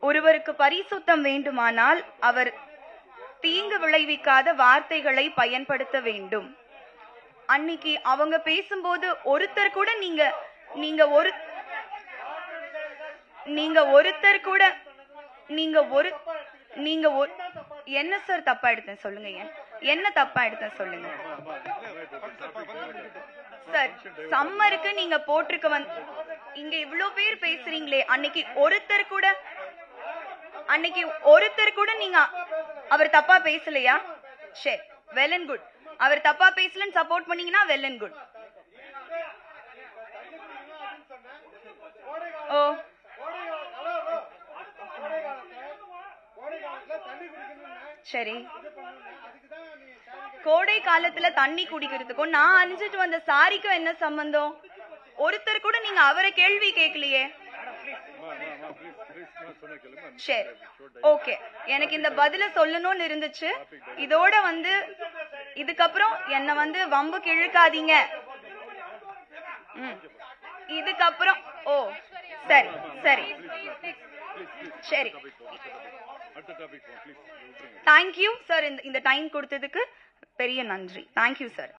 ஒருவருக்கு பரிசுத்தம் வேண்டுமானால் அவர் தீங்கு விளைவிக்காத வார்த்தைகளை பயன்படுத்த வேண்டும். அன்னைக்கு அவங்க பேசும்போது ஒருத்தர் கூட என்ன சார் தப்பா எடுத்தேன் சொல்லுங்க. என்ன தப்பா எடுத்தேன் சொல்லுங்க சார். சம்மருக்கு நீங்க போட்டிருக்க இங்க இவ்ளோ பேர் பேசுறீங்களே, அன்னைக்கு ஒருத்தர் கூட நீங்க அவர் தப்பா பேசலையா? சரி, வெல் அண்ட் குட். அவர் தப்பா பேசலன்னு சப்போர்ட் பண்ணீங்கன்னா வெல் அண்ட் குட். ஓ சரி, கோடை காலத்துல தண்ணி குடிக்கிறதுக்கும் நான் அணிஞ்சிட்டு வந்த சாரிக்கும் என்ன சம்பந்தம்? ஒருத்தர் கூட நீங்க அவரை கேள்வி கேட்கலையே. சரி, ஓகே, எனக்கு இந்த பதில சொல்லணும்னு இருந்துச்சு. இதோட இதுக்கப்புறம் என்ன வம்புக்கு இழுக்காதீங்க. இதுக்கப்புறம் ஓ சரி சரி சரி, தேங்க்யூ சார். இந்த டைம் கொடுத்ததுக்கு பெரிய நன்றி. Thank you sir.